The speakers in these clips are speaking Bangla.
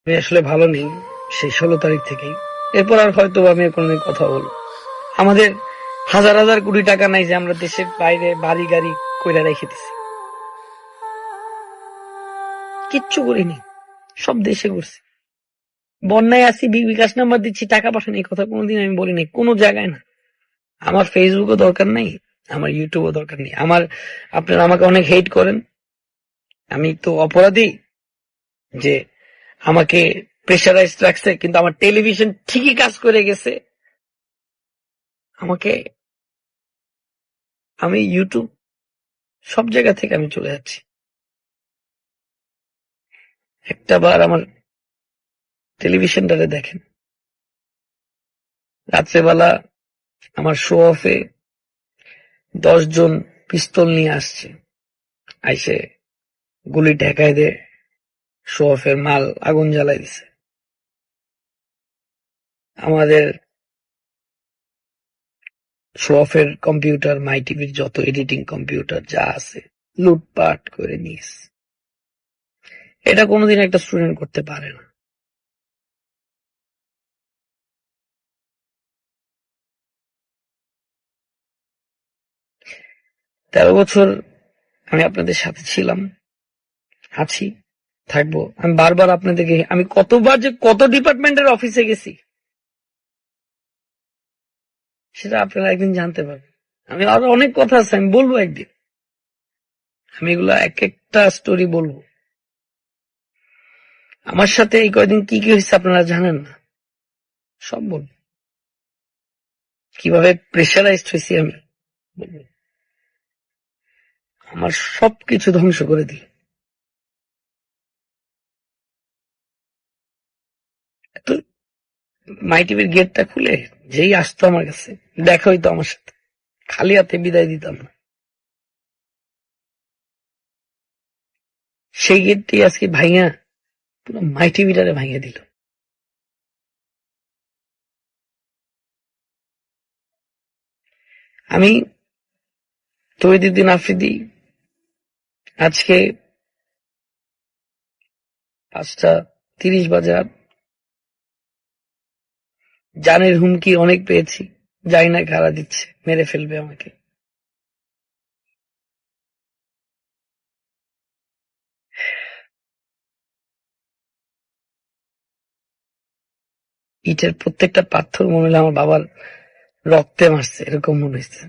আমি আসলে ভালো নেই সেই 16 তারিখ থেকেই। এরপর আর হয়তো আমি কোনোদিন কথা বলবো। আমাদের হাজার হাজার কোটি টাকা নাই যে আমরা দেশের বাইরে বাড়ি গাড়ি কইরা রেখে দিছি, কিচ্ছু করিনি, সব দেশে করছি। বন্যায় আছি, বিকাশ নাম্বার দিচ্ছি, টাকা পাঠান, এই কথা কোনোদিন আমি বলি নাই, কোনো জায়গায় না। আমার ফেসবুকও দরকার নাই, আমার ইউটিউবও দরকার নেই। আপনারা আমাকে অনেক হেট করেন, আমি তো অপরাধী যে আমাকে প্রেশারাইজ রাখছে, কিন্তু আমার টেলিভিশন ঠিকই কাজ করে গেছে। আমাকে আমি ইউটিউব সব জায়গা থেকে আমি চলে যাচ্ছি। একটা বার আমার টেলিভিশনটারে দেখেন, রাত্রেবেলা আমার শো অফে 10 জন পিস্তল নিয়ে আসছে, আইসে গুলি ঠেকায় দে, শো অফের মাল আগুন জ্বালাই দিছে। আমাদের শো অফের কম্পিউটার, মাই টিভির যত এডিটিং কম্পিউটার যা আছে লুটপাট করে নিয়েছে। এটা কোনোদিন একটা স্টুডেন্ট করতে পারে না। তেরো বছর আমি আপনাদের সাথে ছিলাম, আছি, থাকবো। আমি বারবার আপনাদেরকে, আমি কতবার যে কত ডিপার্টমেন্টের অফিসে গেছি সেটা আপনারা একদিন জানতে পারবেন। আমি আরো অনেক কথা আছে, আমি বলবো একদিন, আমি এগুলো এক একটা স্টোরি বলবো। আমার সাথে এই কয়দিন কি কি হয়েছে আপনারা জানেন না, সব বলবো। কিভাবে প্রেশারাইজড হয়েছি আমি বলবো। আমার সবকিছু ধ্বংস করে দিল। তো মাই টিভির গেটটা খুলে যেই আসতো আমার কাছে, দেখা হইতো আমার সাথে, খালি হাতে বিদায় দিতাম না। সেই গেটটি আজকে ভাইয়া পুরো মাই টিভিটারে ভাঙিয়ে দিল। আমি তৈদিন আফ্রিদি আজকে 5টা 30 বাজে জানের হুমকি অনেক পেয়েছি, জানি না কারা দিচ্ছে, মেরে ফেলবে আমাকে। ইটের প্রত্যেকটা পাথর মনে হলে আমার বাবার রক্তে মারছে, এরকম মনে হয়েছে।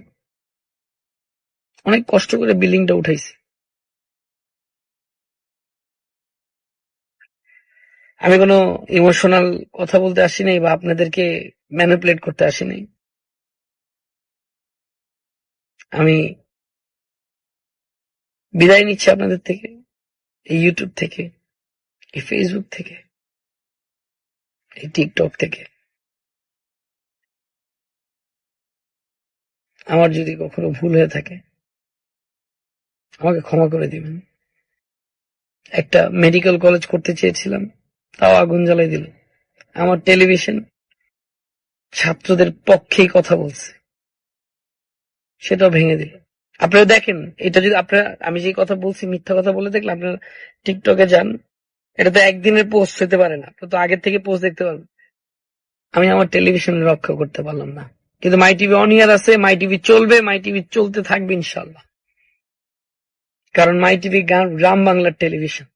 অনেক কষ্ট করে বিল্ডিংটা উঠাইছি। আমি কোনো ইমোশনাল কথা বলতে আসি নাই বা আপনাদেরকে ম্যানিপুলেট করতে আসি নাই। আমি বিদায় নিচ্ছি আপনাদের থেকে, এই ইউটিউব থেকে, এই ফেসবুক থেকে, এই টিকটক থেকে। আমার যদি কখনো ভুল হয়ে থাকে আমাকে ক্ষমা করে দিবেন। একটা মেডিকেল কলেজ করতে চেয়েছিলাম, তাও আগুন জ্বালাই দিল। আমার টেলিভিশন ছাত্রদের পক্ষেই কথা বলছে, সেটাও ভেঙে দিল। আপনারা দেখেন, এটা যদি আপনারা, আমি যে কথা বলছি মিথ্যা কথা বলে দেখলে আপনারা টিকটকে যান, এটা তো একদিনের পোস্ট হতে পারে না, আপনারা তো আগের থেকে পোস্ট দেখতে পারবেন। আমি আমার টেলিভিশন রক্ষা করতে পারলাম না, কিন্তু মাই টিভি অন ইয়ার আছে, মাই টিভি চলবে, মাই টিভি চলতে থাকবে ইনশাল্লাহ। কারণ মাই টিভি গ্রাম বাংলার টেলিভিশন।